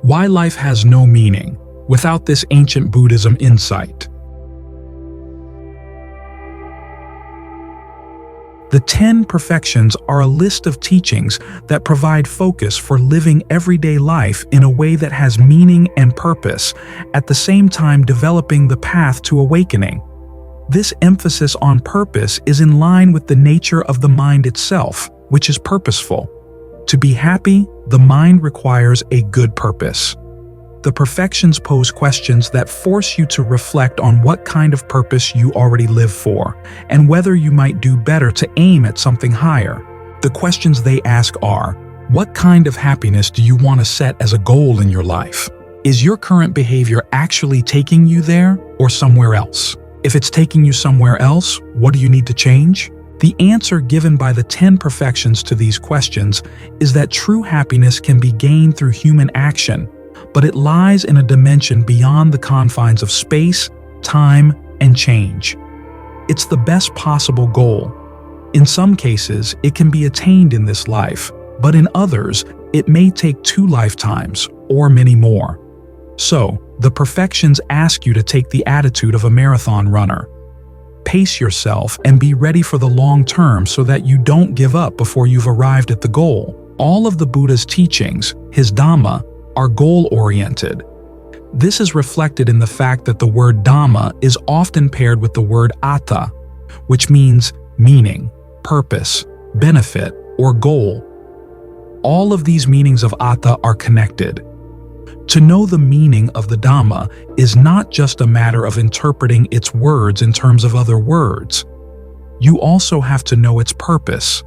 Why life has no meaning without this ancient Buddhism insight. The 10 Perfections are a list of teachings that provide focus for living everyday life in a way that has meaning and purpose, at the same time developing the path to awakening. This emphasis on purpose is in line with the nature of the mind itself, which is purposeful. To be happy, the mind requires a good purpose. The perfections pose questions that force you to reflect on what kind of purpose you already live for, and whether you might do better to aim at something higher. The questions they ask are, what kind of happiness do you want to set as a goal in your life? Is your current behavior actually taking you there or somewhere else? If it's taking you somewhere else, what do you need to change? The answer given by the 10 perfections to these questions is that true happiness can be gained through human action, but it lies in a dimension beyond the confines of space, time, and change. It's the best possible goal. In some cases, it can be attained in this life, but in others, it may take 2 lifetimes or many more. So, the perfections ask you to take the attitude of a marathon runner. Pace yourself and be ready for the long term so that you don't give up before you've arrived at the goal. All of the Buddha's teachings, his Dhamma, are goal-oriented. This is reflected in the fact that the word Dhamma is often paired with the word Attha, which means meaning, purpose, benefit, or goal. All of these meanings of Attha are connected. To know the meaning of the Dhamma is not just a matter of interpreting its words in terms of other words. You also have to know its purpose,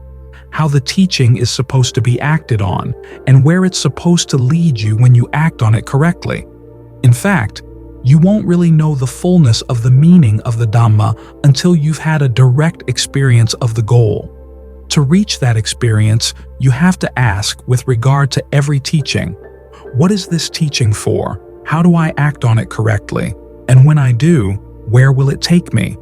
how the teaching is supposed to be acted on, and where it's supposed to lead you when you act on it correctly. In fact, you won't really know the fullness of the meaning of the Dhamma until you've had a direct experience of the goal. To reach that experience, you have to ask, with regard to every teaching, what is this teaching for? How do I act on it correctly? And when I do, where will it take me?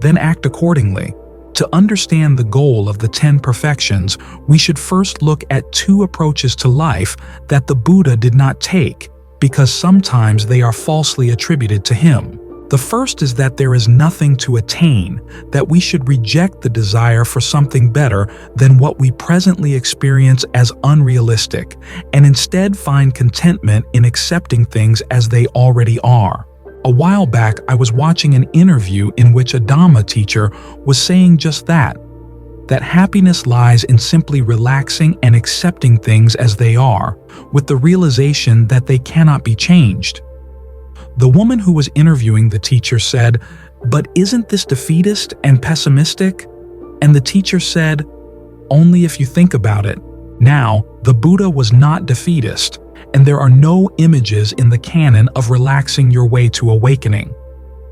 Then act accordingly. To understand the goal of the 10 perfections, we should first look at 2 approaches to life that the Buddha did not take, because sometimes they are falsely attributed to him. The first is that there is nothing to attain, that we should reject the desire for something better than what we presently experience as unrealistic, and instead find contentment in accepting things as they already are. A while back, I was watching an interview in which a Dhamma teacher was saying just that happiness lies in simply relaxing and accepting things as they are, with the realization that they cannot be changed. The woman who was interviewing the teacher said, "But isn't this defeatist and pessimistic?" And the teacher said, "Only if you think about it." Now, the Buddha was not defeatist, and there are no images in the canon of relaxing your way to awakening.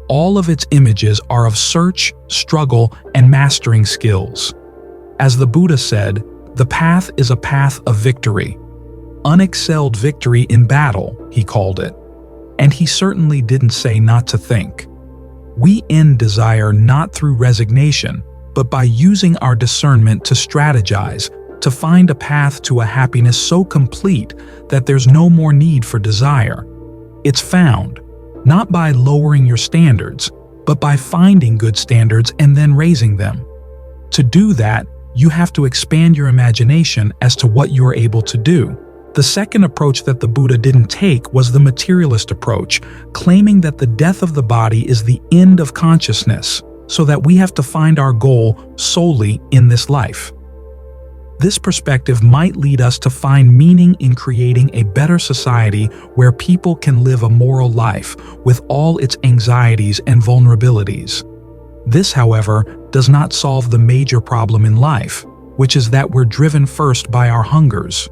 All of its images are of search, struggle, and mastering skills. As the Buddha said, the path is a path of victory. Unexcelled victory in battle, he called it. And he certainly didn't say not to think. We end desire not through resignation, but by using our discernment to strategize, to find a path to a happiness so complete that there's no more need for desire. It's found, not by lowering your standards, but by finding good standards and then raising them. To do that, you have to expand your imagination as to what you're able to do. The second approach that the Buddha didn't take was the materialist approach, claiming that the death of the body is the end of consciousness, so that we have to find our goal solely in this life. This perspective might lead us to find meaning in creating a better society where people can live a moral life with all its anxieties and vulnerabilities. This, however, does not solve the major problem in life, which is that we're driven first by our hungers.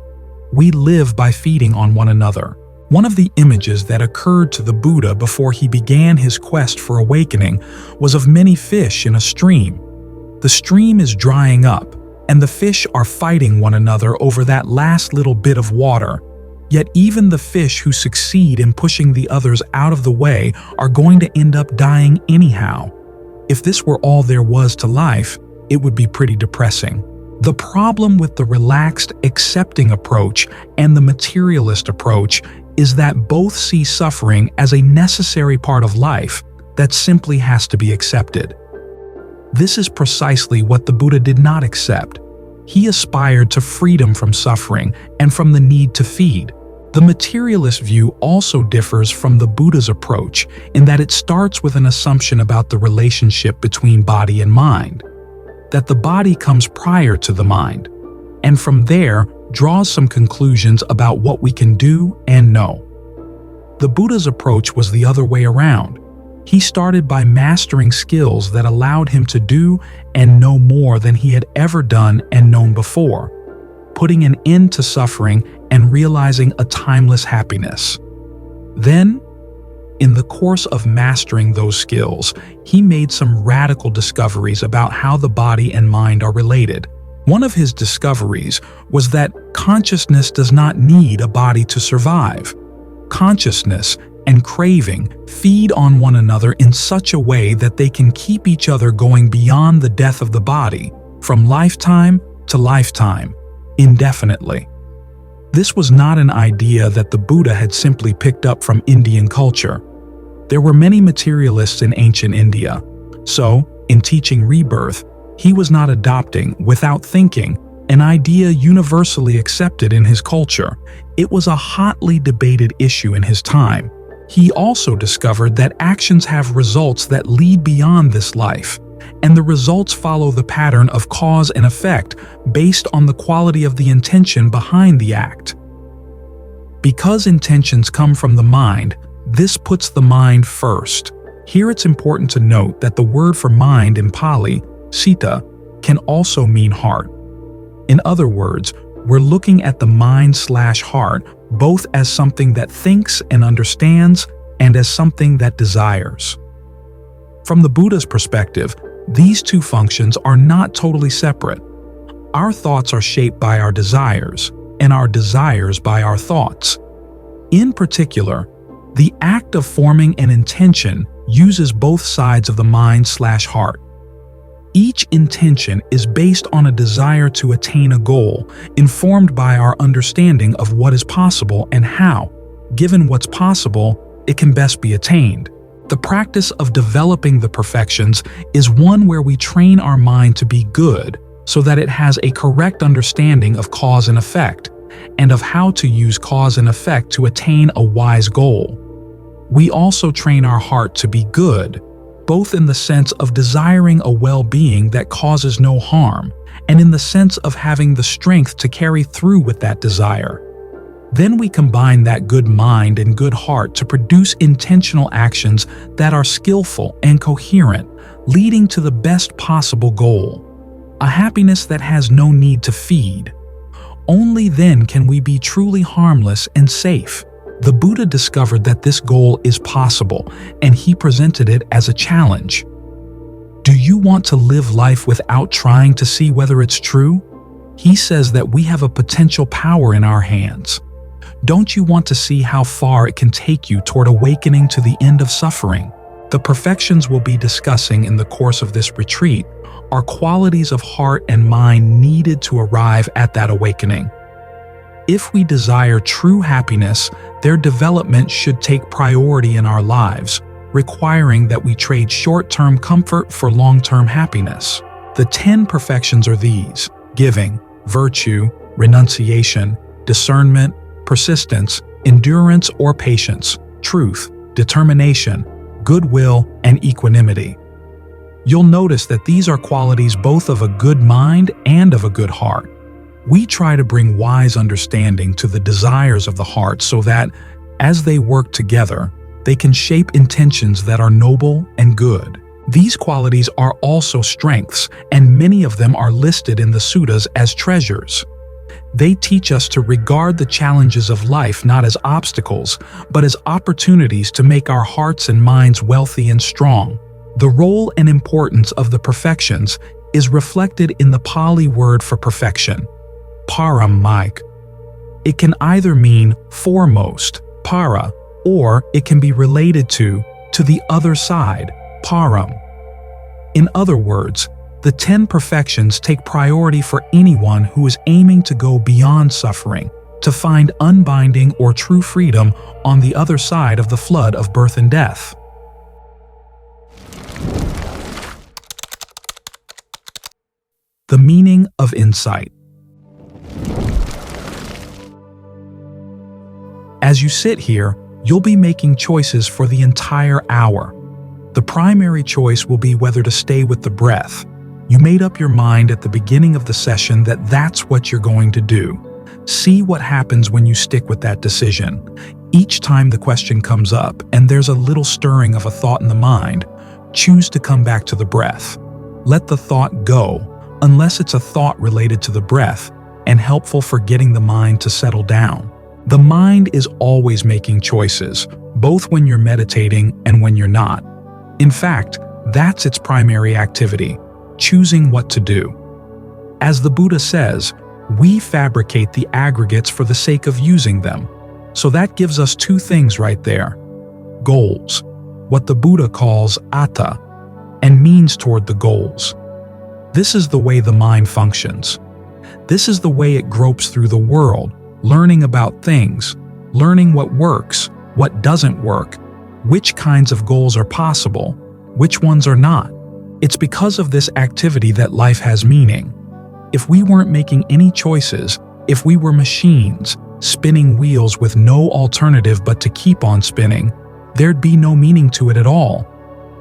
We live by feeding on one another. One of the images that occurred to the Buddha before he began his quest for awakening was of many fish in a stream. The stream is drying up, and the fish are fighting one another over that last little bit of water. Yet even the fish who succeed in pushing the others out of the way are going to end up dying anyhow. If this were all there was to life, it would be pretty depressing. The problem with the relaxed, accepting approach and the materialist approach is that both see suffering as a necessary part of life that simply has to be accepted. This is precisely what the Buddha did not accept. He aspired to freedom from suffering and from the need to feed. The materialist view also differs from the Buddha's approach in that it starts with an assumption about the relationship between body and mind, that the body comes prior to the mind, and from there draws some conclusions about what we can do and know. The Buddha's approach was the other way around. He started by mastering skills that allowed him to do and know more than he had ever done and known before, putting an end to suffering and realizing a timeless happiness. Then, in the course of mastering those skills, he made some radical discoveries about how the body and mind are related. One of his discoveries was that consciousness does not need a body to survive. Consciousness and craving feed on one another in such a way that they can keep each other going beyond the death of the body, from lifetime to lifetime, indefinitely. This was not an idea that the Buddha had simply picked up from Indian culture. There were many materialists in ancient India, so, in teaching rebirth, he was not adopting, without thinking, an idea universally accepted in his culture. It was a hotly debated issue in his time. He also discovered that actions have results that lead beyond this life, and the results follow the pattern of cause and effect based on the quality of the intention behind the act. Because intentions come from the mind, this puts the mind first. Here it's important to note that the word for mind in Pali, citta, can also mean heart. In other words, we're looking at the mind/heart both as something that thinks and understands and as something that desires. From the Buddha's perspective, these two functions are not totally separate. Our thoughts are shaped by our desires, and our desires by our thoughts. In particular, the act of forming an intention uses both sides of the mind/heart. Each intention is based on a desire to attain a goal, informed by our understanding of what is possible and how, given what's possible, it can best be attained. The practice of developing the perfections is one where we train our mind to be good so that it has a correct understanding of cause and effect, and of how to use cause and effect to attain a wise goal. We also train our heart to be good, both in the sense of desiring a well-being that causes no harm, and in the sense of having the strength to carry through with that desire. Then we combine that good mind and good heart to produce intentional actions that are skillful and coherent, leading to the best possible goal, a happiness that has no need to feed. Only then can we be truly harmless and safe. The Buddha discovered that this goal is possible, and he presented it as a challenge. Do you want to live life without trying to see whether it's true? He says that we have a potential power in our hands. Don't you want to see how far it can take you toward awakening to the end of suffering? The perfections we'll be discussing in the course of this retreat are qualities of heart and mind needed to arrive at that awakening. If we desire true happiness, their development should take priority in our lives, requiring that we trade short-term comfort for long-term happiness. The 10 perfections are these: giving, virtue, renunciation, discernment, persistence, endurance or patience, truth, determination, goodwill, and equanimity. You'll notice that these are qualities both of a good mind and of a good heart. We try to bring wise understanding to the desires of the heart so that, as they work together, they can shape intentions that are noble and good. These qualities are also strengths, and many of them are listed in the suttas as treasures. They teach us to regard the challenges of life not as obstacles, but as opportunities to make our hearts and minds wealthy and strong. The role and importance of the perfections is reflected in the Pali word for perfection, Pāramī. It can either mean foremost, para, or it can be related to the other side, param. In other words, the 10 perfections take priority for anyone who is aiming to go beyond suffering, to find unbinding or true freedom on the other side of the flood of birth and death. The meaning of insight. As you sit here, you'll be making choices for the entire hour. The primary choice will be whether to stay with the breath. You made up your mind at the beginning of the session that that's what you're going to do. See what happens when you stick with that decision. Each time the question comes up and there's a little stirring of a thought in the mind, choose to come back to the breath. Let the thought go, unless it's a thought related to the breath and helpful for getting the mind to settle down. The mind is always making choices, both when you're meditating and when you're not. In fact, that's its primary activity, choosing what to do. As the Buddha says, we fabricate the aggregates for the sake of using them. So that gives us two things right there. Goals, what the Buddha calls Attha, and means toward the goals. This is the way the mind functions. This is the way it gropes through the world, learning about things, learning what works, what doesn't work, which kinds of goals are possible, which ones are not. It's because of this activity that life has meaning. If we weren't making any choices, if we were machines, spinning wheels with no alternative but to keep on spinning, there'd be no meaning to it at all.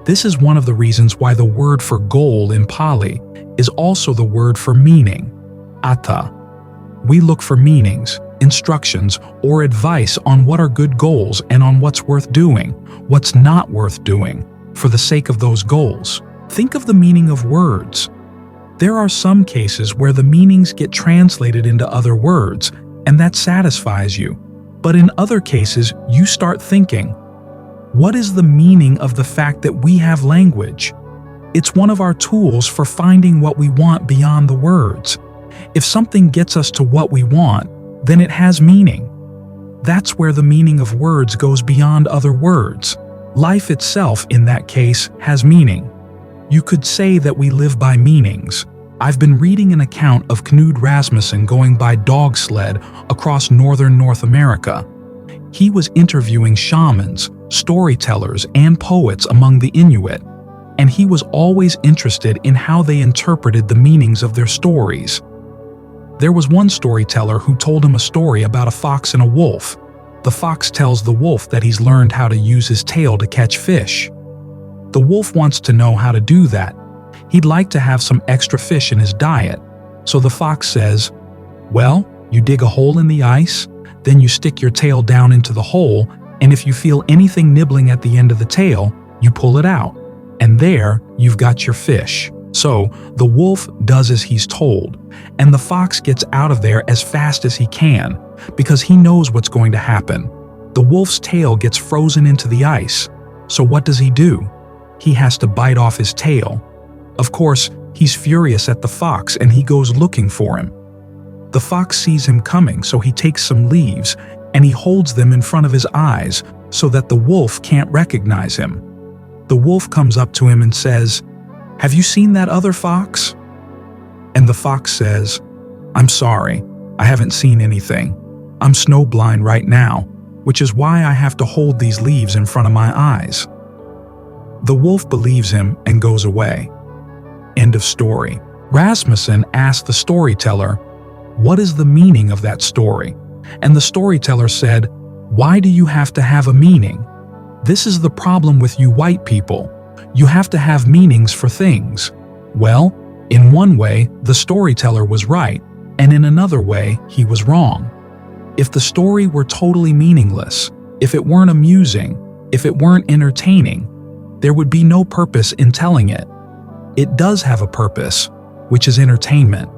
This is one of the reasons why the word for goal in Pali is also the word for meaning, Attha. We look for meanings, instructions, or advice on what are good goals and on what's worth doing, what's not worth doing, for the sake of those goals. Think of the meaning of words. There are some cases where the meanings get translated into other words, and that satisfies you. But in other cases, you start thinking, what is the meaning of the fact that we have language? It's one of our tools for finding what we want beyond the words. If something gets us to what we want, then it has meaning. That's where the meaning of words goes beyond other words. Life itself, in that case, has meaning. You could say that we live by meanings. I've been reading an account of Knud Rasmussen going by dog sled across northern North America. He was interviewing shamans, storytellers, and poets among the Inuit, and he was always interested in how they interpreted the meanings of their stories. There was one storyteller who told him a story about a fox and a wolf. The fox tells the wolf that he's learned how to use his tail to catch fish. The wolf wants to know how to do that. He'd like to have some extra fish in his diet. So the fox says, well, you dig a hole in the ice, then you stick your tail down into the hole, and if you feel anything nibbling at the end of the tail, you pull it out. And there, you've got your fish. So the wolf does as he's told, and the fox gets out of there as fast as he can, because he knows what's going to happen. The wolf's tail gets frozen into the ice. So what does he do? He has to bite off his tail. Of course, he's furious at the fox and he goes looking for him. The fox sees him coming, so he takes some leaves and he holds them in front of his eyes so that the wolf can't recognize him. The wolf comes up to him and says, "Have you seen that other fox?" And the fox says, "I'm sorry, I haven't seen anything. I'm snowblind right now, which is why I have to hold these leaves in front of my eyes." The wolf believes him and goes away. End of story. Rasmussen asked the storyteller, "What is the meaning of that story?" And the storyteller said, "Why do you have to have a meaning? This is the problem with you white people. You have to have meanings for things." Well, in one way, the storyteller was right, and in another way, he was wrong. If the story were totally meaningless, if it weren't amusing, if it weren't entertaining, there would be no purpose in telling it. It does have a purpose, which is entertainment,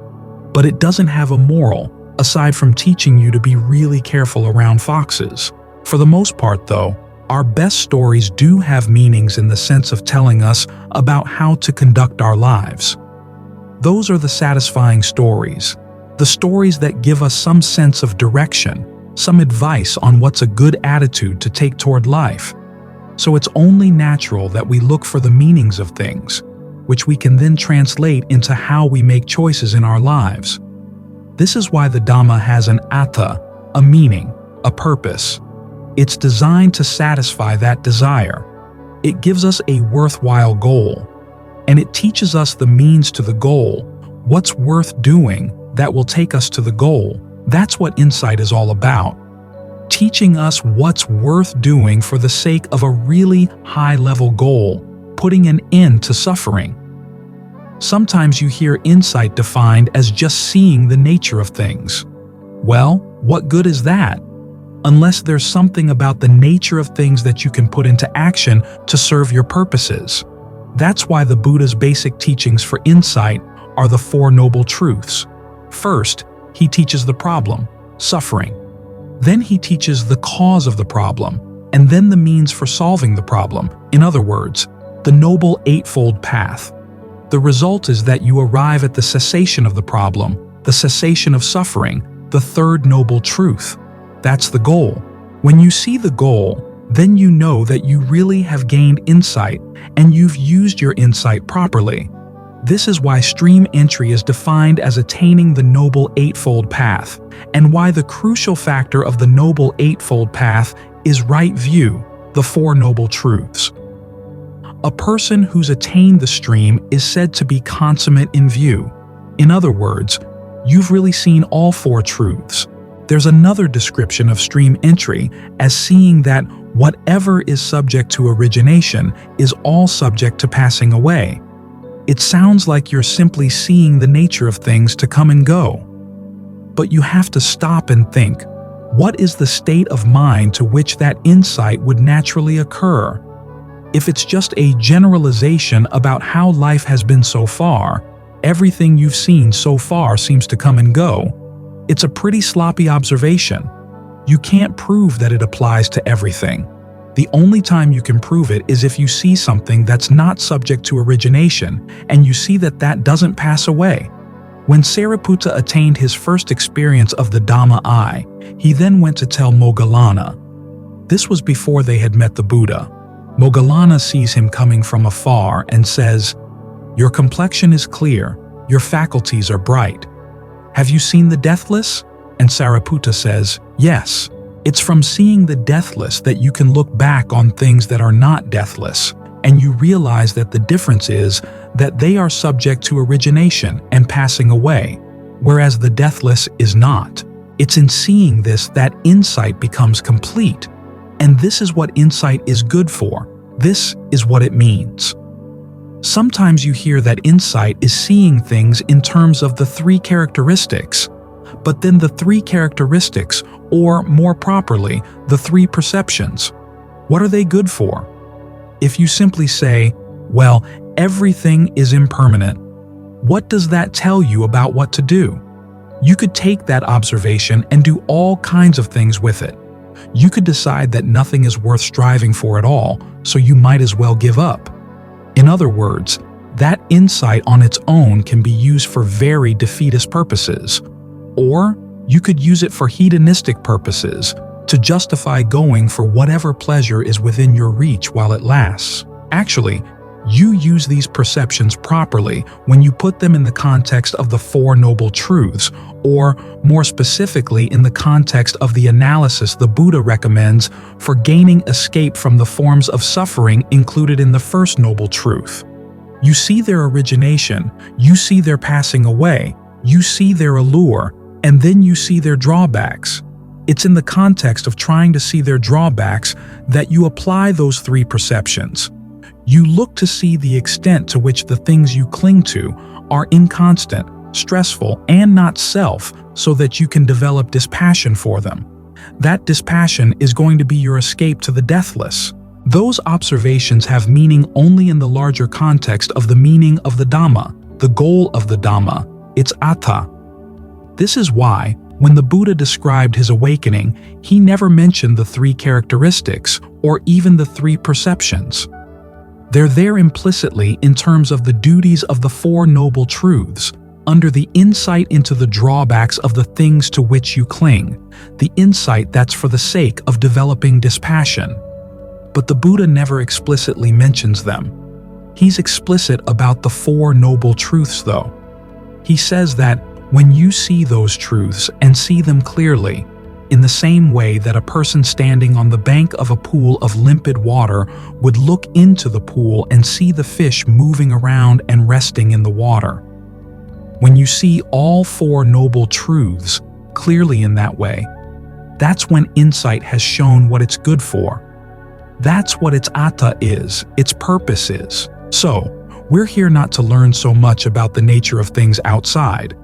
but it doesn't have a moral, aside from teaching you to be really careful around foxes. For the most part, though, our best stories do have meanings in the sense of telling us about how to conduct our lives. Those are the satisfying stories, the stories that give us some sense of direction, some advice on what's a good attitude to take toward life. So it's only natural that we look for the meanings of things, which we can then translate into how we make choices in our lives. This is why the Dhamma has an Attha, a meaning, a purpose. It's designed to satisfy that desire. It gives us a worthwhile goal, and it teaches us the means to the goal, what's worth doing that will take us to the goal. That's what insight is all about. Teaching us what's worth doing for the sake of a really high-level goal, putting an end to suffering. Sometimes you hear insight defined as just seeing the nature of things. Well, what good is that? Unless there's something about the nature of things that you can put into action to serve your purposes. That's why the Buddha's basic teachings for insight are the Four Noble Truths. First, he teaches the problem, suffering. Then he teaches the cause of the problem, and then the means for solving the problem. In other words, the Noble Eightfold Path. The result is that you arrive at the cessation of the problem, the cessation of suffering, the Third Noble Truth. That's the goal. When you see the goal, then you know that you really have gained insight and you've used your insight properly. This is why stream entry is defined as attaining the Noble Eightfold Path, and why the crucial factor of the Noble Eightfold Path is right view, the Four Noble Truths. A person who's attained the stream is said to be consummate in view. In other words, you've really seen all four truths. There's another description of stream entry as seeing that whatever is subject to origination is all subject to passing away. It sounds like you're simply seeing the nature of things to come and go. But you have to stop and think, what is the state of mind to which that insight would naturally occur? If it's just a generalization about how life has been so far, everything you've seen so far seems to come and go, it's a pretty sloppy observation. You can't prove that it applies to everything. The only time you can prove it is if you see something that's not subject to origination and you see that that doesn't pass away. When Sariputta attained his first experience of the Dhamma eye, he then went to tell Moggallana. This was before they had met the Buddha. Moggallana sees him coming from afar and says, "Your complexion is clear, your faculties are bright. Have you seen the Deathless?" And Sariputta says, "Yes. It's from seeing the Deathless that you can look back on things that are not deathless, and you realize that the difference is that they are subject to origination and passing away, whereas the Deathless is not. It's in seeing this that insight becomes complete. And this is what insight is good for. This is what it means." Sometimes you hear that insight is seeing things in terms of the three characteristics, but then the three characteristics, or more properly, the three perceptions, what are they good for? If you simply say, well, everything is impermanent, what does that tell you about what to do? You could take that observation and do all kinds of things with it. You could decide that nothing is worth striving for at all, so you might as well give up. In other words, that insight on its own can be used for very defeatist purposes. Or you could use it for hedonistic purposes, to justify going for whatever pleasure is within your reach while it lasts. Actually, you use these perceptions properly when you put them in the context of the Four Noble Truths, or more specifically in the context of the analysis the Buddha recommends for gaining escape from the forms of suffering included in the First Noble Truth. You see their origination, you see their passing away, you see their allure, and then you see their drawbacks. It's in the context of trying to see their drawbacks that you apply those three perceptions. You look to see the extent to which the things you cling to are inconstant, stressful, and not self, so that you can develop dispassion for them. That dispassion is going to be your escape to the deathless. Those observations have meaning only in the larger context of the meaning of the Dhamma, the goal of the Dhamma, its Attha. This is why, when the Buddha described his awakening, he never mentioned the three characteristics or even the three perceptions. They're there implicitly in terms of the duties of the Four Noble Truths, under the insight into the drawbacks of the things to which you cling, the insight that's for the sake of developing dispassion. But the Buddha never explicitly mentions them. He's explicit about the Four Noble Truths, though. He says that when you see those truths and see them clearly, in the same way that a person standing on the bank of a pool of limpid water would look into the pool and see the fish moving around and resting in the water. When you see all four noble truths clearly in that way, that's when insight has shown what it's good for. That's what its Attha is, its purpose is. So, we're here not to learn so much about the nature of things outside.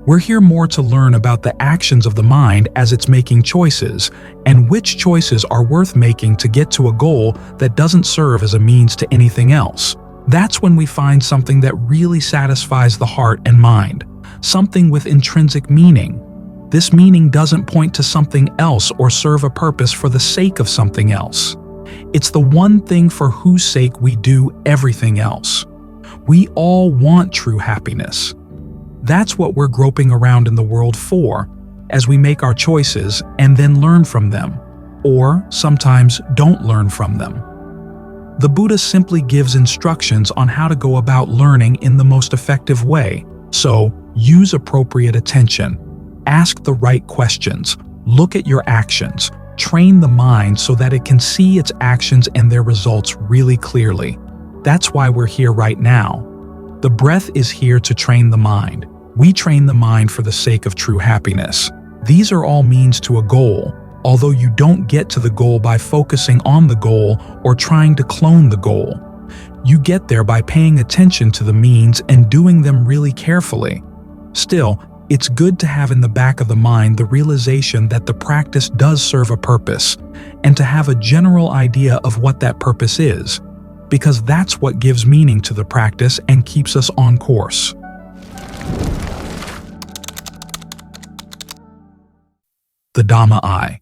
We're here more to learn about the actions of the mind as it's making choices, and which choices are worth making to get to a goal that doesn't serve as a means to anything else. That's when we find something that really satisfies the heart and mind, something with intrinsic meaning. This meaning doesn't point to something else or serve a purpose for the sake of something else. It's the one thing for whose sake we do everything else. We all want true happiness. That's what we're groping around in the world for, as we make our choices and then learn from them, or sometimes don't learn from them. The Buddha simply gives instructions on how to go about learning in the most effective way. So, use appropriate attention, ask the right questions, look at your actions, train the mind so that it can see its actions and their results really clearly. That's why we're here right now. The breath is here to train the mind. We train the mind for the sake of true happiness. These are all means to a goal, although you don't get to the goal by focusing on the goal or trying to clone the goal. You get there by paying attention to the means and doing them really carefully. Still, it's good to have in the back of the mind the realization that the practice does serve a purpose, and to have a general idea of what that purpose is, because that's what gives meaning to the practice and keeps us on course. The Dhamma Eye.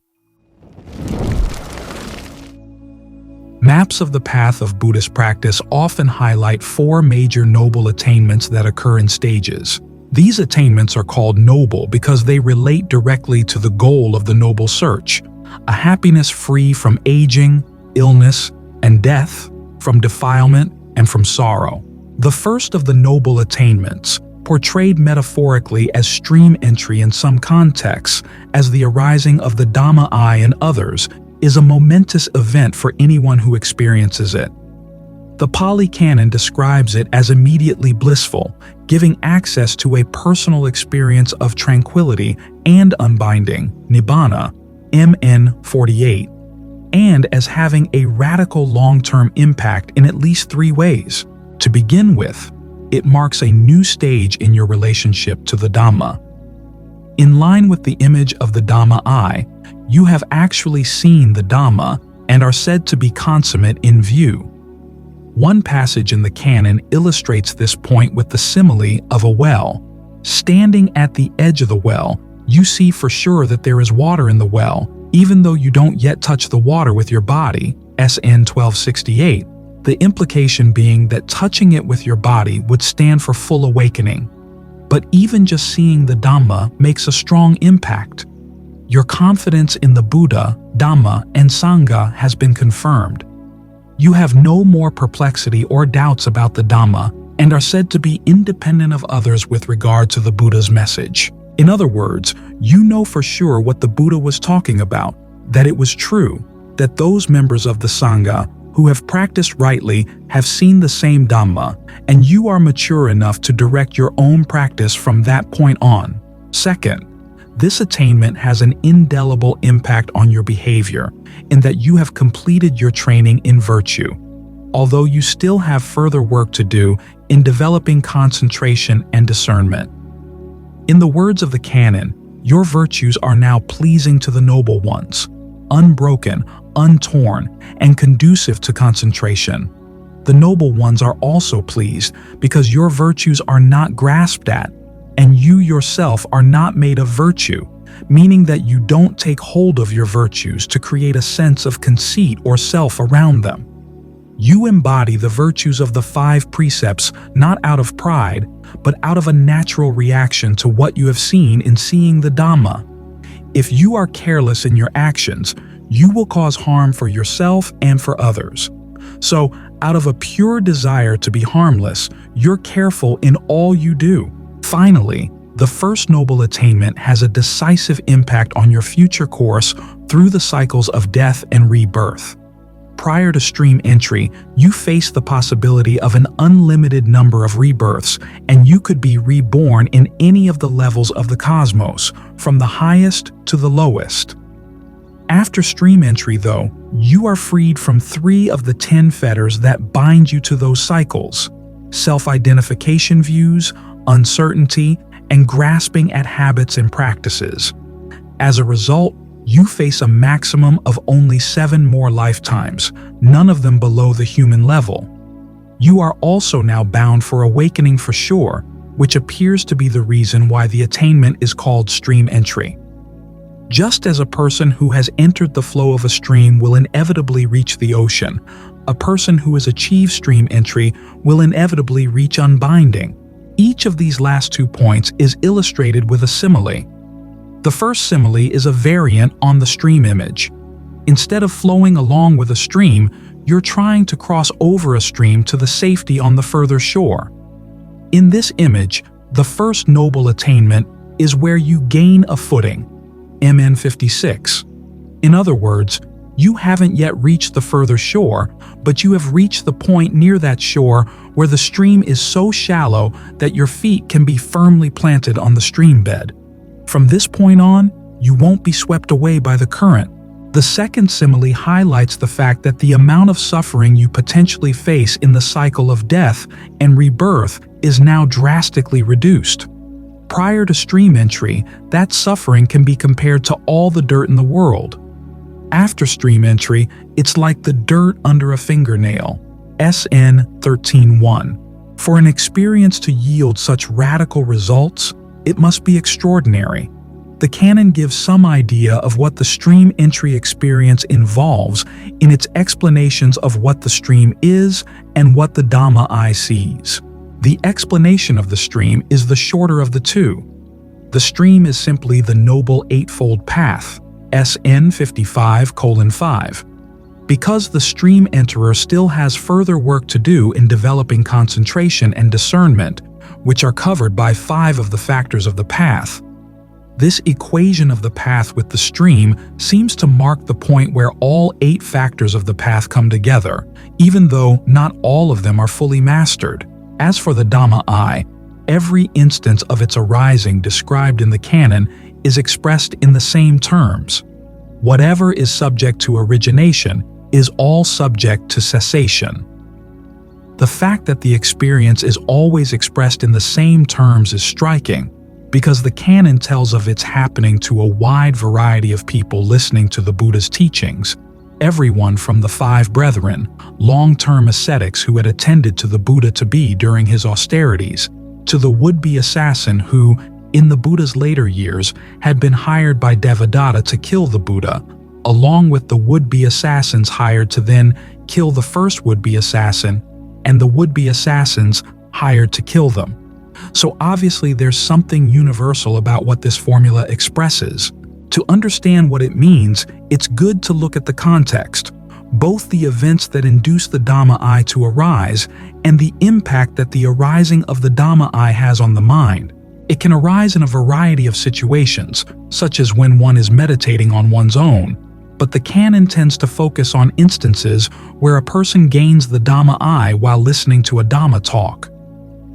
Maps of the path of Buddhist practice often highlight four major noble attainments that occur in stages. These attainments are called noble because they relate directly to the goal of the noble search, a happiness free from aging, illness, and death, from defilement, and from sorrow. The first of the noble attainments, portrayed metaphorically as stream entry in some contexts, as the arising of the Dhamma Eye in others, is a momentous event for anyone who experiences it. The Pali Canon describes it as immediately blissful, giving access to a personal experience of tranquility and unbinding, Nibbana, MN 48, and as having a radical long-term impact in at least three ways. To begin with, it marks a new stage in your relationship to the Dhamma. In line with the image of the Dhamma Eye, you have actually seen the Dhamma and are said to be consummate in view. One passage in the canon illustrates this point with the simile of a well. Standing at the edge of the well, you see for sure that there is water in the well, even though you don't yet touch the water with your body, SN 1268, the implication being that touching it with your body would stand for full awakening. But even just seeing the Dhamma makes a strong impact. Your confidence in the Buddha, Dhamma, and Sangha has been confirmed. You have no more perplexity or doubts about the Dhamma and are said to be independent of others with regard to the Buddha's message. In other words, you know for sure what the Buddha was talking about, that it was true, that those members of the Sangha who have practiced rightly have seen the same Dhamma, and you are mature enough to direct your own practice from that point on. Second, this attainment has an indelible impact on your behavior in that you have completed your training in virtue, although you still have further work to do in developing concentration and discernment. In the words of the canon, your virtues are now pleasing to the noble ones, unbroken, untorn, and conducive to concentration. The noble ones are also pleased because your virtues are not grasped at, and you yourself are not made of virtue, meaning that you don't take hold of your virtues to create a sense of conceit or self around them. You embody the virtues of the 5 precepts not out of pride, but out of a natural reaction to what you have seen in seeing the Dhamma. If you are careless in your actions, you will cause harm for yourself and for others. So, out of a pure desire to be harmless, you're careful in all you do. Finally, The first noble attainment has a decisive impact on your future course through the cycles of death and rebirth. Prior to stream entry, you face the possibility of an unlimited number of rebirths, and you could be reborn in any of the levels of the cosmos, from the highest to the lowest. After stream entry, though, you are freed from 3 of the 10 fetters that bind you to those cycles: self-identification views, uncertainty, and grasping at habits and practices. As a result, you face a maximum of only 7 more lifetimes, none of them below the human level. You are also now bound for awakening for sure, which appears to be the reason why the attainment is called stream entry. Just as a person who has entered the flow of a stream will inevitably reach the ocean, a person who has achieved stream entry will inevitably reach unbinding. Each of these last 2 points is illustrated with a simile. The first simile is a variant on the stream image. Instead of flowing along with a stream, you're trying to cross over a stream to the safety on the further shore. In this image, the first noble attainment is where you gain a footing, MN 56. In other words, you haven't yet reached the further shore, but you have reached the point near that shore where the stream is so shallow that your feet can be firmly planted on the stream bed. From this point on, you won't be swept away by the current. The second simile highlights the fact that the amount of suffering you potentially face in the cycle of death and rebirth is now drastically reduced. Prior to stream entry, that suffering can be compared to all the dirt in the world. After stream entry, it's like the dirt under a fingernail, SN 13:1. For an experience to yield such radical results, it must be extraordinary. The canon gives some idea of what the stream entry experience involves in its explanations of what the stream is and what the Dhamma eye sees. The explanation of the stream is the shorter of the two. The stream is simply the Noble Eightfold Path, SN 55:5. Because the stream enterer still has further work to do in developing concentration and discernment, which are covered by 5 of the factors of the path. This equation of the path with the stream seems to mark the point where all 8 factors of the path come together, even though not all of them are fully mastered. As for the Dhamma eye, every instance of its arising described in the canon is expressed in the same terms. Whatever is subject to origination is all subject to cessation. The fact that the experience is always expressed in the same terms is striking, because the canon tells of its happening to a wide variety of people listening to the Buddha's teachings, everyone from the 5 brethren, long-term ascetics who had attended to the Buddha to be during his austerities, to the would-be assassin who, in the Buddha's later years, had been hired by Devadatta to kill the Buddha, along with the would-be assassins hired to then kill the first would-be assassin, and the would-be assassins hired to kill them. So obviously there's something universal about what this formula expresses. To understand what it means, it's good to look at the context, both the events that induce the Dhamma eye to arise and the impact that the arising of the Dhamma eye has on the mind. It can arise in a variety of situations, such as when one is meditating on one's own, but the canon tends to focus on instances where a person gains the Dhamma eye while listening to a Dhamma talk.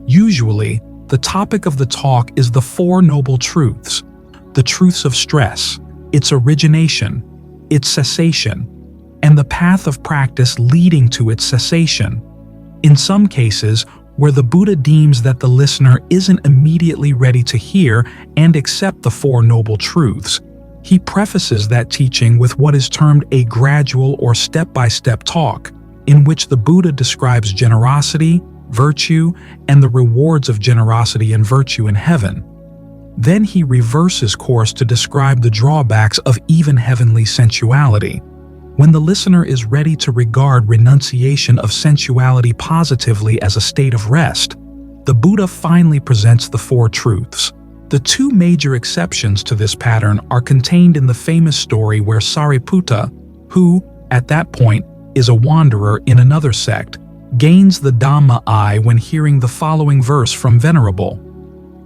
Usually, the topic of the talk is the 4 noble truths, the truths of stress, its origination, its cessation, and the path of practice leading to its cessation. In some cases, where the Buddha deems that the listener isn't immediately ready to hear and accept the 4 noble truths, he prefaces that teaching with what is termed a gradual or step-by-step talk, in which the Buddha describes generosity, virtue, and the rewards of generosity and virtue in heaven. Then he reverses course to describe the drawbacks of even heavenly sensuality. When the listener is ready to regard renunciation of sensuality positively as a state of rest, the Buddha finally presents the 4 truths. The 2 major exceptions to this pattern are contained in the famous story where Sariputta, who, at that point, is a wanderer in another sect, gains the Dhamma eye when hearing the following verse from Venerable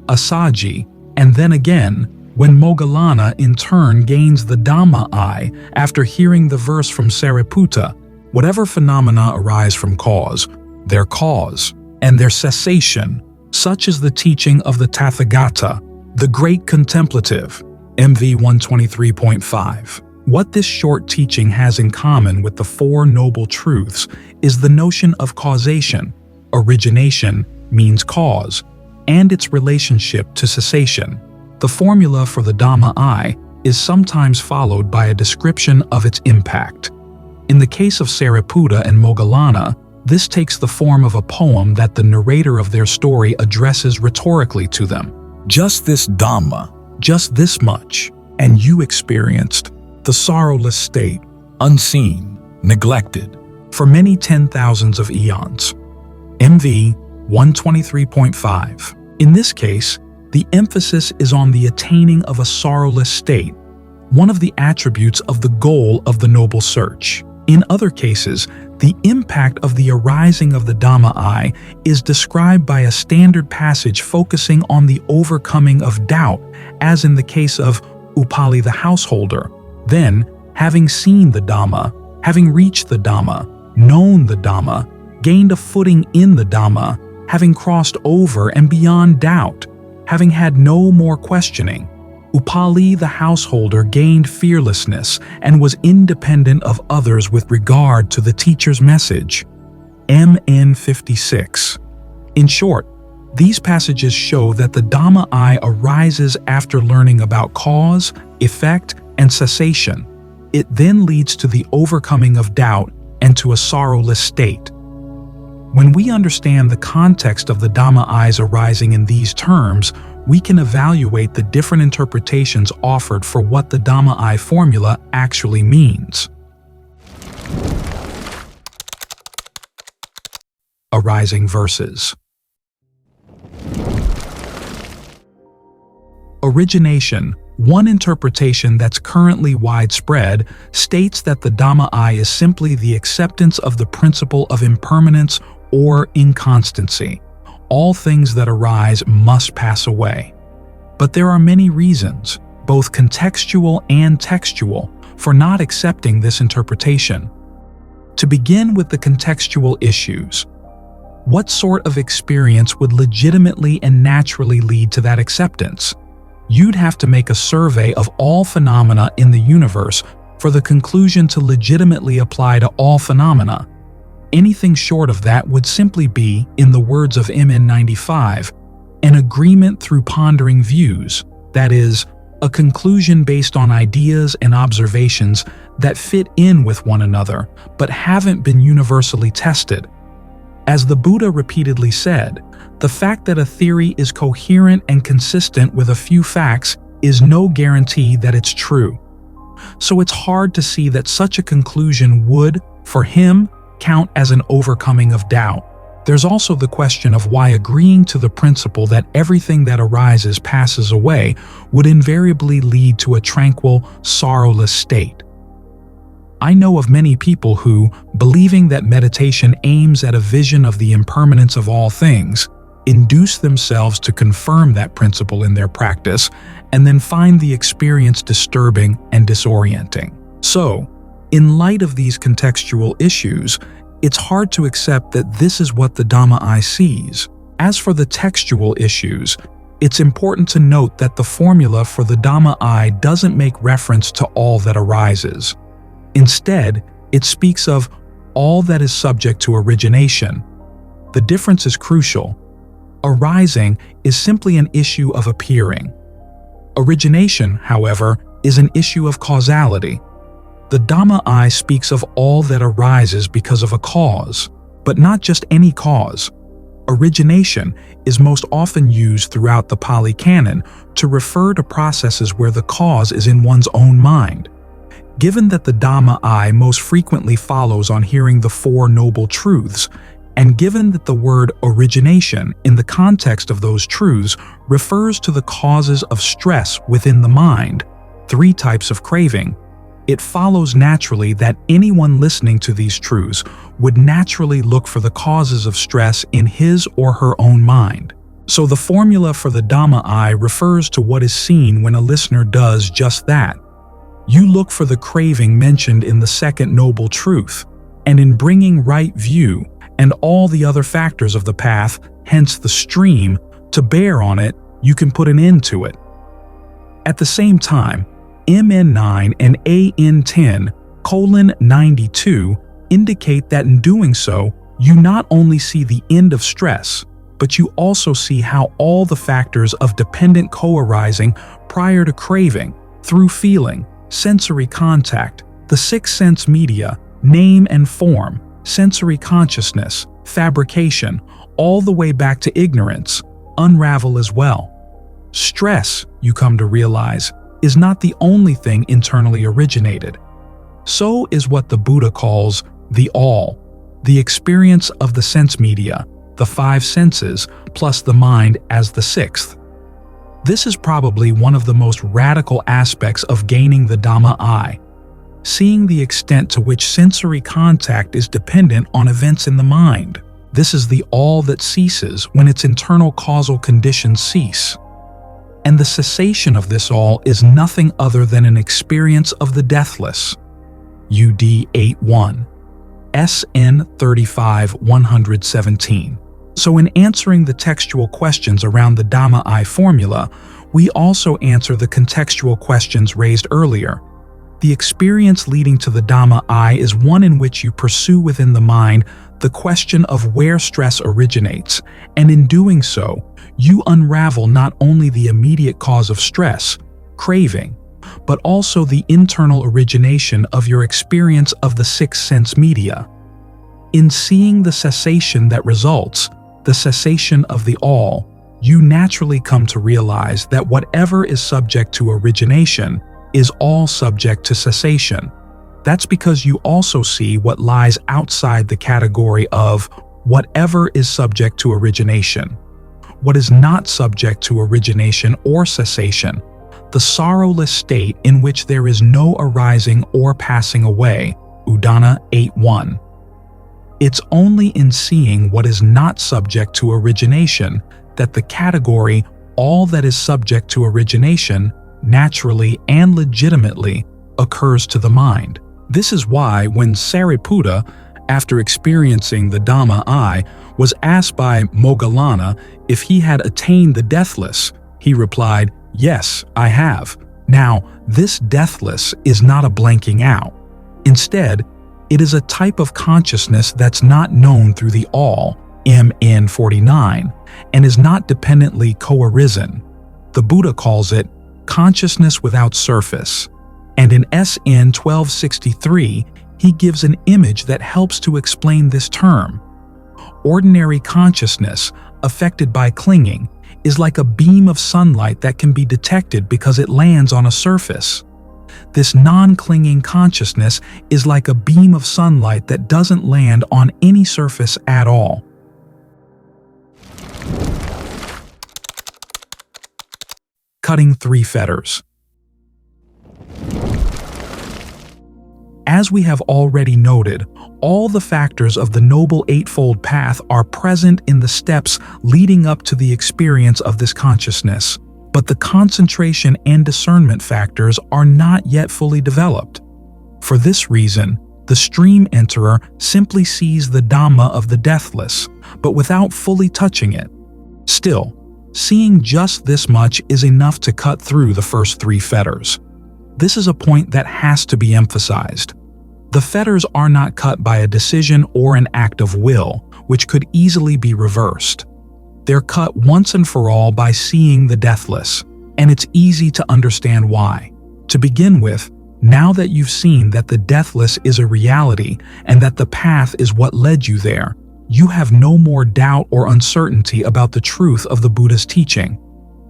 Assaji, And then again, when Moggallana in turn gains the Dhamma eye after hearing the verse from Sariputta, whatever phenomena arise from cause, their cause, and their cessation, such is the teaching of the Tathagata, the great contemplative, MV 123.5. What this short teaching has in common with the Four Noble Truths is the notion of causation. Origination means cause, and its relationship to cessation. The formula for the Dhamma eye is sometimes followed by a description of its impact. In the case of Sariputta and Moggallana, this takes the form of a poem that the narrator of their story addresses rhetorically to them. Just this Dhamma, just this much, and you experienced the sorrowless state, unseen, neglected, for many 10,000s of eons. MV 123.5. In this case, the emphasis is on the attaining of a sorrowless state, one of the attributes of the goal of the noble search. In other cases, the impact of the arising of the Dhamma eye is described by a standard passage focusing on the overcoming of doubt, as in the case of Upali the householder. Then, having seen the Dhamma, having reached the Dhamma, known the Dhamma, gained a footing in the Dhamma, having crossed over and beyond doubt, having had no more questioning, Upali the householder gained fearlessness and was independent of others with regard to the teacher's message. MN 56. In short, these passages show that the Dhamma eye arises after learning about cause, effect, and cessation. It then leads to the overcoming of doubt and to a sorrowless state. When we understand the context of the Dhamma eyes arising in these terms, we can evaluate the different interpretations offered for what the Dhamma eye formula actually means. Arising verses. Origination. One interpretation that's currently widespread states that the Dhamma eye is simply the acceptance of the principle of impermanence or inconstancy. All things that arise must pass away. But there are many reasons, both contextual and textual, for not accepting this interpretation. To begin with the contextual issues, what sort of experience would legitimately and naturally lead to that acceptance? You'd have to make a survey of all phenomena in the universe for the conclusion to legitimately apply to all phenomena. Anything short of that would simply be, in the words of MN 95, an agreement through pondering views, that is, a conclusion based on ideas and observations that fit in with one another but haven't been universally tested. As the Buddha repeatedly said, the fact that a theory is coherent and consistent with a few facts is no guarantee that it's true. So it's hard to see that such a conclusion would, for him, count as an overcoming of doubt. There's also the question of why agreeing to the principle that everything that arises passes away would invariably lead to a tranquil, sorrowless state. I know of many people who, believing that meditation aims at a vision of the impermanence of all things, induce themselves to confirm that principle in their practice and then find the experience disturbing and disorienting. So, in light of these contextual issues, it's hard to accept that this is what the Dhamma eye sees. As for the textual issues, it's important to note that the formula for the Dhamma eye doesn't make reference to all that arises. Instead, it speaks of all that is subject to origination. The difference is crucial. Arising is simply an issue of appearing. Origination, however, is an issue of causality. The Dhamma eye speaks of all that arises because of a cause, but not just any cause. Origination is most often used throughout the Pali Canon to refer to processes where the cause is in one's own mind. Given that the Dhamma eye most frequently follows on hearing the Four Noble Truths, and given that the word origination in the context of those truths refers to the causes of stress within the mind, 3 types of craving, it follows naturally that anyone listening to these truths would naturally look for the causes of stress in his or her own mind. So the formula for the Dhamma eye refers to what is seen when a listener does just that. You look for the craving mentioned in the second noble truth, and in bringing right view and all the other factors of the path, hence the stream, to bear on it, you can put an end to it. At the same time, MN9 and AN10:92 indicate that in doing so, you not only see the end of stress, but you also see how all the factors of dependent co-arising prior to craving, through feeling, sensory contact, the six sense media, name and form, sensory consciousness, fabrication, all the way back to ignorance, unravel as well. Stress, you come to realize, is not the only thing internally originated. So is what the Buddha calls the all, the experience of the sense media, the five senses, plus the mind as the sixth. This is probably one of the most radical aspects of gaining the Dhamma eye, seeing the extent to which sensory contact is dependent on events in the mind. This is the all that ceases when its internal causal conditions cease. And the cessation of this all is nothing other than an experience of the deathless. UD 8.1, SN 35-117. So in answering the textual questions around the Dhamma eye formula, we also answer the contextual questions raised earlier. The experience leading to the Dhamma eye is one in which you pursue within the mind the question of where stress originates, and in doing so, you unravel not only the immediate cause of stress, craving, but also the internal origination of your experience of the six sense media. In seeing the cessation that results, the cessation of the all, you naturally come to realize that whatever is subject to origination is all subject to cessation. That's because you also see what lies outside the category of whatever is subject to origination, what is not subject to origination or cessation, the sorrowless state in which there is no arising or passing away, Udana 8.1. It's only in seeing what is not subject to origination that the category all that is subject to origination naturally and legitimately occurs to the mind. This is why when Sariputta, after experiencing the Dhamma eye, was asked by Moggallana if he had attained the deathless, he replied, "Yes, I have." Now, this deathless is not a blanking out. Instead, it is a type of consciousness that's not known through the all, MN 49, and is not dependently co-arisen. The Buddha calls it consciousness without surface, and in SN 1263, he gives an image that helps to explain this term. Ordinary consciousness, affected by clinging, is like a beam of sunlight that can be detected because it lands on a surface. This non-clinging consciousness is like a beam of sunlight that doesn't land on any surface at all. Cutting three fetters. As we have already noted, all the factors of the Noble Eightfold Path are present in the steps leading up to the experience of this consciousness, but the concentration and discernment factors are not yet fully developed. For this reason, the stream enterer simply sees the Dhamma of the deathless, but without fully touching it. Still, seeing just this much is enough to cut through the first three fetters. This is a point that has to be emphasized. The fetters are not cut by a decision or an act of will, which could easily be reversed. They're cut once and for all by seeing the deathless, and it's easy to understand why. To begin with, now that you've seen that the deathless is a reality and that the path is what led you there, you have no more doubt or uncertainty about the truth of the Buddha's teaching.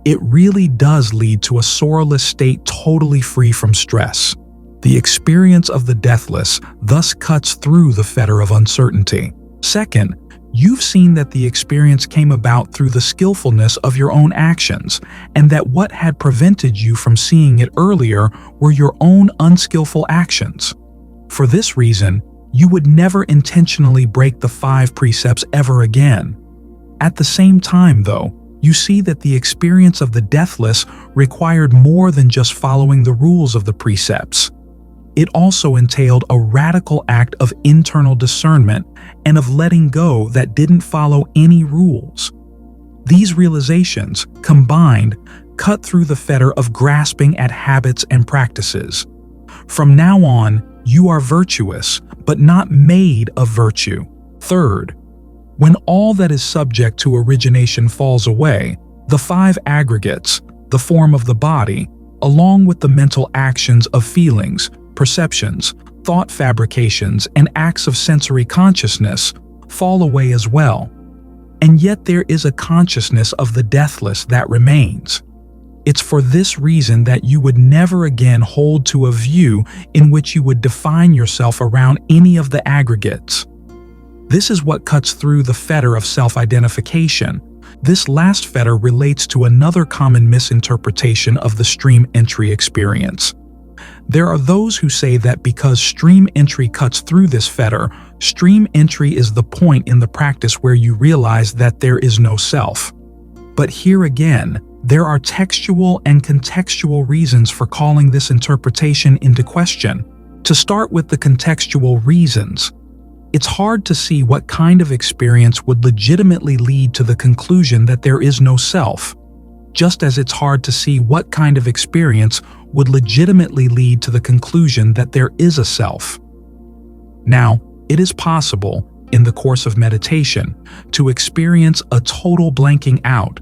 It really does lead to a sorrowless state totally free from stress. The experience of the deathless thus cuts through the fetter of uncertainty. Second, you've seen that the experience came about through the skillfulness of your own actions, and that what had prevented you from seeing it earlier were your own unskillful actions. For this reason, you would never intentionally break the 5 precepts ever again. At the same time, though, you see that the experience of the deathless required more than just following the rules of the precepts. It also entailed a radical act of internal discernment and of letting go that didn't follow any rules. These realizations, combined, cut through the fetter of grasping at habits and practices. From now on, you are virtuous, but not made of virtue. Third, when all that is subject to origination falls away, the 5 aggregates, the form of the body, along with the mental actions of feelings, perceptions, thought fabrications, and acts of sensory consciousness, fall away as well. And yet there is a consciousness of the deathless that remains. It's for this reason that you would never again hold to a view in which you would define yourself around any of the aggregates. This is what cuts through the fetter of self-identification. This last fetter relates to another common misinterpretation of the stream entry experience. There are those who say that because stream entry cuts through this fetter, stream entry is the point in the practice where you realize that there is no self. But here again, there are textual and contextual reasons for calling this interpretation into question. To start with the contextual reasons, it's hard to see what kind of experience would legitimately lead to the conclusion that there is no self, just as it's hard to see what kind of experience would legitimately lead to the conclusion that there is a self. Now, it is possible, in the course of meditation, to experience a total blanking out,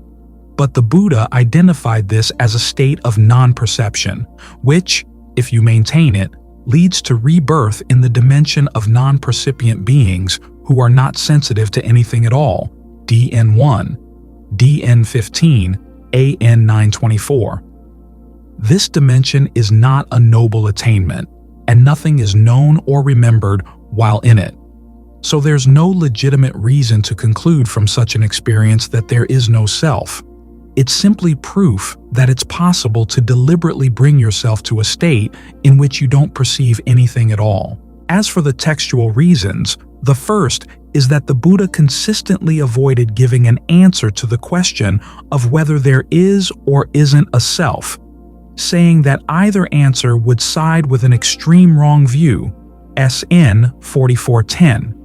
but the Buddha identified this as a state of non-perception, which, if you maintain it, leads to rebirth in the dimension of non-percipient beings who are not sensitive to anything at all, DN1, DN15, AN 924. This dimension is not a noble attainment, and nothing is known or remembered while in it. So there's no legitimate reason to conclude from such an experience that there is no self. It's simply proof that it's possible to deliberately bring yourself to a state in which you don't perceive anything at all. As for the textual reasons, the first is that the Buddha consistently avoided giving an answer to the question of whether there is or isn't a self, saying that either answer would side with an extreme wrong view, SN 4410.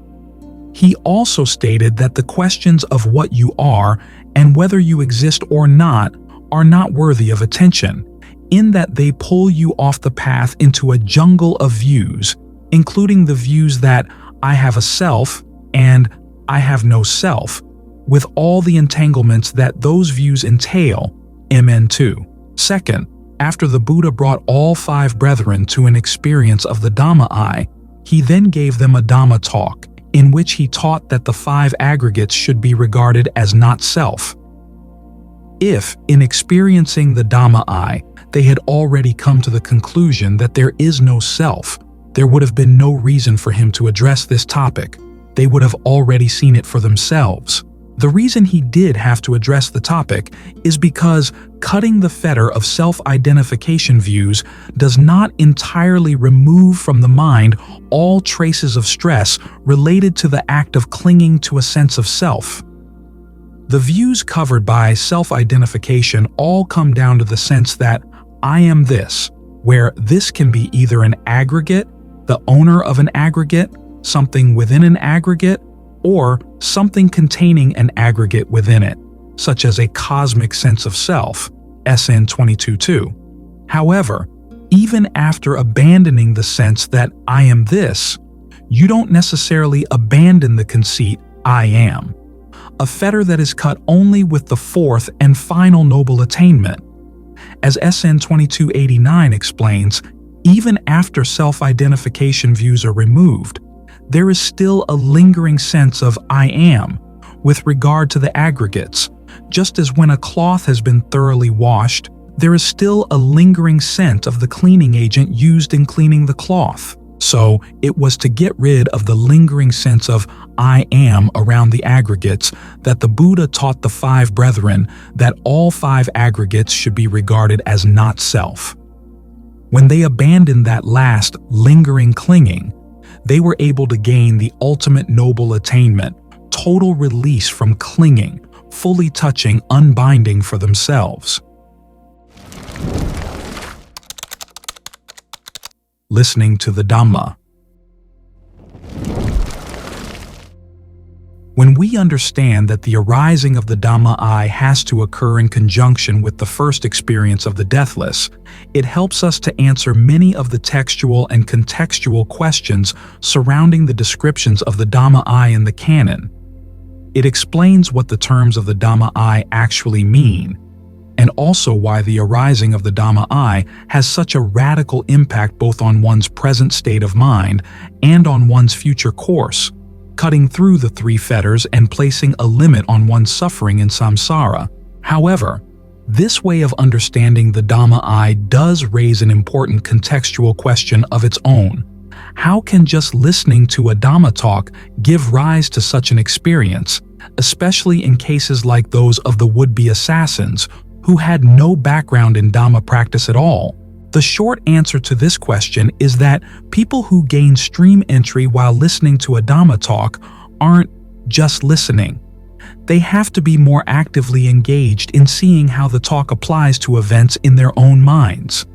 He also stated that the questions of what you are and whether you exist or not are not worthy of attention, in that they pull you off the path into a jungle of views, including the views that I have a self and I have no self, with all the entanglements that those views entail, MN2. Second, after the Buddha brought all 5 brethren to an experience of the Dhamma I, he then gave them a Dhamma talk, in which he taught that the 5 aggregates should be regarded as not self. If, in experiencing the Dhamma I, they had already come to the conclusion that there is no self, there would have been no reason for him to address this topic. They would have already seen it for themselves. The reason he did have to address the topic is because cutting the fetter of self-identification views does not entirely remove from the mind all traces of stress related to the act of clinging to a sense of self. The views covered by self-identification all come down to the sense that I am this, where this can be either an aggregate, the owner of an aggregate, something within an aggregate, or something containing an aggregate within it, such as a cosmic sense of self, SN 22.2. However, even after abandoning the sense that I am this, you don't necessarily abandon the conceit I am, a fetter that is cut only with the 4th and final noble attainment. As SN 2289 explains, even after self-identification views are removed, there is still a lingering sense of I am with regard to the aggregates, just as when a cloth has been thoroughly washed, there is still a lingering scent of the cleaning agent used in cleaning the cloth. So it was to get rid of the lingering sense of I am around the aggregates that the Buddha taught the 5 brethren that all 5 aggregates should be regarded as not self. When they abandoned that last lingering clinging, they were able to gain the ultimate noble attainment, total release from clinging, fully touching unbinding for themselves. Listening to the Dhamma. When we understand that the arising of the Dhamma I has to occur in conjunction with the first experience of the Deathless, it helps us to answer many of the textual and contextual questions surrounding the descriptions of the Dhamma I in the canon. It explains what the terms of the Dhamma I actually mean, and also why the arising of the Dhamma I has such a radical impact both on one's present state of mind and on one's future course, cutting through the three fetters and placing a limit on one's suffering in samsara. However, this way of understanding the Dhamma I does raise an important contextual question of its own. How can just listening to a Dhamma talk give rise to such an experience, especially in cases like those of the would-be assassins who had no background in Dhamma practice at all? The short answer to this question is that people who gain stream entry while listening to a Dhamma talk aren't just listening. They have to be more actively engaged in seeing how the talk applies to events in their own minds.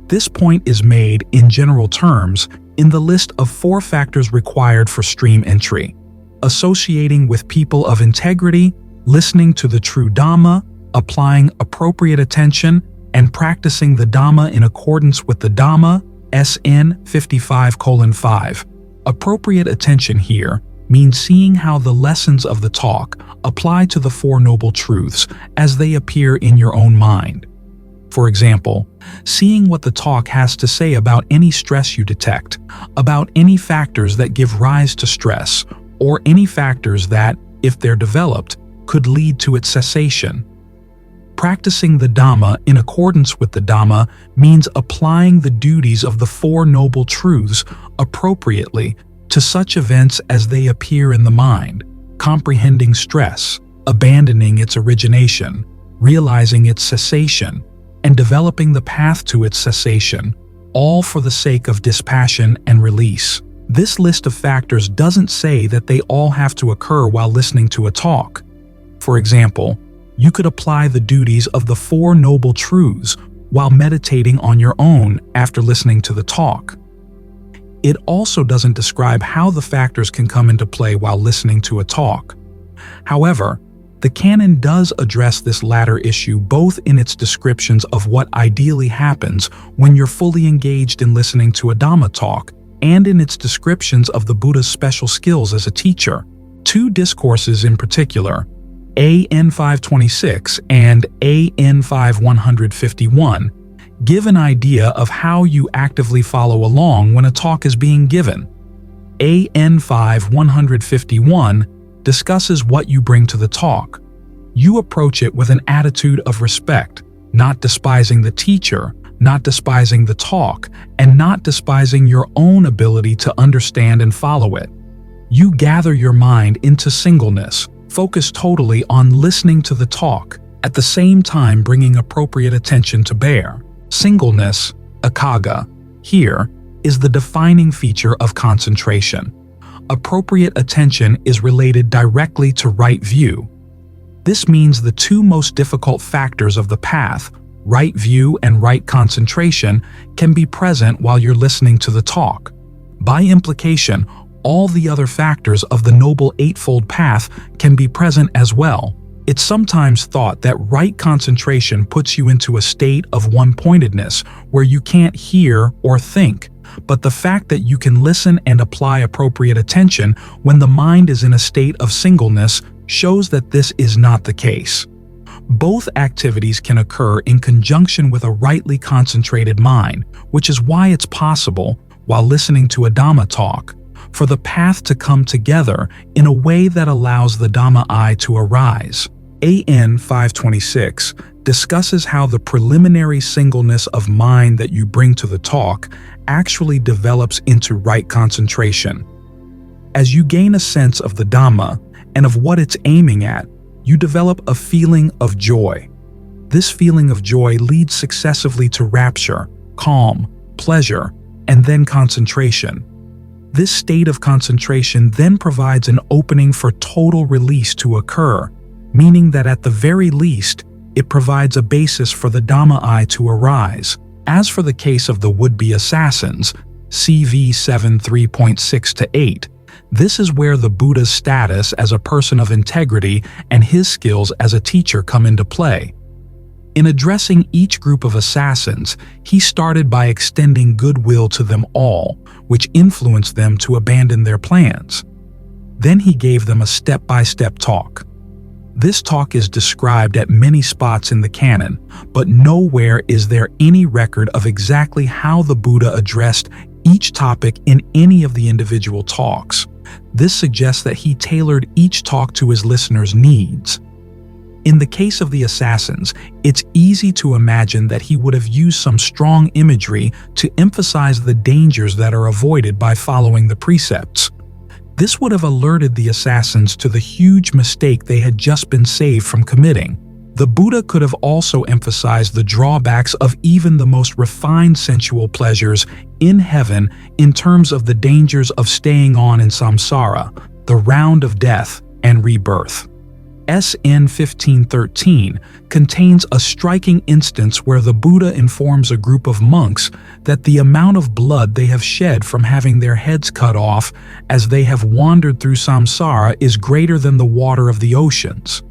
This point is made, in general terms, in the list of 4 factors required for stream entry: associating with people of integrity, listening to the true Dhamma, applying appropriate attention, and practicing the Dhamma in accordance with the Dhamma, SN 55:5. Appropriate attention here means seeing how the lessons of the talk apply to the Four Noble Truths as they appear in your own mind. For example, seeing what the talk has to say about any stress you detect, about any factors that give rise to stress, or any factors that, if they're developed, could lead to its cessation. Practicing the Dhamma in accordance with the Dhamma means applying the duties of the Four Noble Truths appropriately to such events as they appear in the mind, comprehending stress, abandoning its origination, realizing its cessation, and developing the path to its cessation, all for the sake of dispassion and release. This list of factors doesn't say that they all have to occur while listening to a talk. For example, you could apply the duties of the Four Noble Truths while meditating on your own after listening to the talk. It also doesn't describe how the factors can come into play while listening to a talk. However, the canon does address this latter issue both in its descriptions of what ideally happens when you're fully engaged in listening to a Dhamma talk and in its descriptions of the Buddha's special skills as a teacher. 2 discourses in particular, AN 526 and AN 5151, give an idea of how you actively follow along when a talk is being given. AN 5151 discusses what you bring to the talk. You approach it with an attitude of respect, not despising the teacher, not despising the talk, and not despising your own ability to understand and follow it. You gather your mind into singleness, focus totally on listening to the talk, at the same time bringing appropriate attention to bear. Singleness, ekagga, here is the defining feature of concentration. Appropriate attention is related directly to right view. This means the 2 most difficult factors of the path, right view and right concentration, can be present while you're listening to the talk. By implication, all the other factors of the Noble Eightfold Path can be present as well. It's sometimes thought that right concentration puts you into a state of one-pointedness where you can't hear or think, but the fact that you can listen and apply appropriate attention when the mind is in a state of singleness shows that this is not the case. Both activities can occur in conjunction with a rightly concentrated mind, which is why it's possible, while listening to a Dhamma talk, for the path to come together in a way that allows the Dhamma I to arise. AN 526 discusses how the preliminary singleness of mind that you bring to the talk actually develops into right concentration. As you gain a sense of the Dhamma and of what it's aiming at, you develop a feeling of joy. This feeling of joy leads successively to rapture, calm, pleasure, and then concentration. This state of concentration then provides an opening for total release to occur, meaning that at the very least, it provides a basis for the Dhamma-I to arise. As for the case of the would-be assassins, CV 7:3.6-8, this is where the Buddha's status as a person of integrity and his skills as a teacher come into play. In addressing each group of assassins, he started by extending goodwill to them all, which influenced them to abandon their plans. Then he gave them a step-by-step talk. This talk is described at many spots in the canon, but nowhere is there any record of exactly how the Buddha addressed each topic in any of the individual talks. This suggests that he tailored each talk to his listeners' needs. In the case of the assassins, it's easy to imagine that he would have used some strong imagery to emphasize the dangers that are avoided by following the precepts. This would have alerted the assassins to the huge mistake they had just been saved from committing. The Buddha could have also emphasized the drawbacks of even the most refined sensual pleasures in heaven in terms of the dangers of staying on in samsara, the round of death and rebirth. SN 1513 contains a striking instance where the Buddha informs a group of monks that the amount of blood they have shed from having their heads cut off as they have wandered through samsara is greater than the water of the oceans.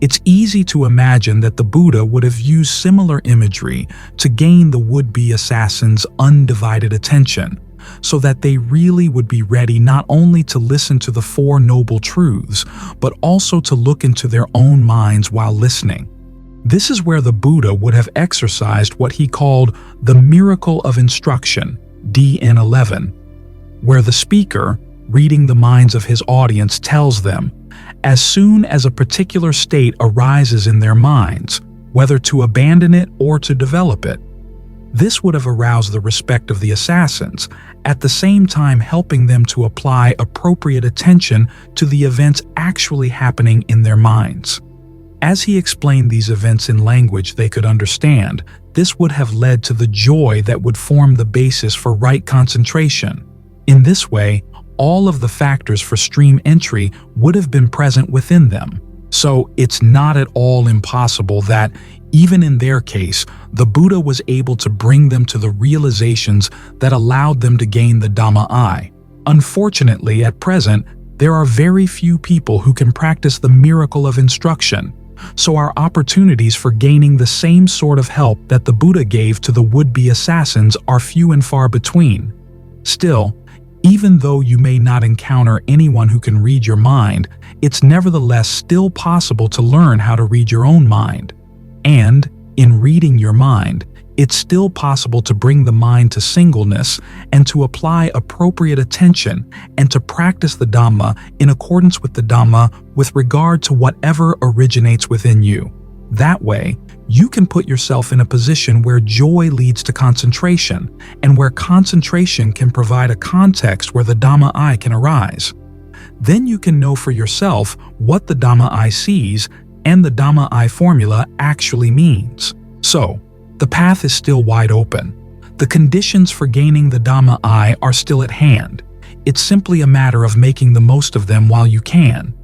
It's easy to imagine that the Buddha would have used similar imagery to gain the would-be assassins' undivided attention, so that they really would be ready not only to listen to the Four Noble Truths, but also to look into their own minds while listening. This is where the Buddha would have exercised what he called the miracle of instruction, DN 11, where the speaker, reading the minds of his audience, tells them, as soon as a particular state arises in their minds, whether to abandon it or to develop it. This would have aroused the respect of the assassins, at the same time helping them to apply appropriate attention to the events actually happening in their minds. As he explained these events in language they could understand, this would have led to the joy that would form the basis for right concentration. In this way, all of the factors for stream entry would have been present within them. So it's not at all impossible that, even in their case, the Buddha was able to bring them to the realizations that allowed them to gain the Dhamma-I. Unfortunately, at present, there are very few people who can practice the miracle of instruction, so our opportunities for gaining the same sort of help that the Buddha gave to the would-be assassins are few and far between. Still, even though you may not encounter anyone who can read your mind, it's nevertheless still possible to learn how to read your own mind. And, in reading your mind, it's still possible to bring the mind to singleness and to apply appropriate attention and to practice the Dhamma in accordance with the Dhamma with regard to whatever originates within you. That way, you can put yourself in a position where joy leads to concentration, and where concentration can provide a context where the Dhamma-I can arise. Then you can know for yourself what the Dhamma-I sees and the Dhamma-I formula actually means. So, the path is still wide open. The conditions for gaining the Dhamma-I are still at hand. It's simply a matter of making the most of them while you can.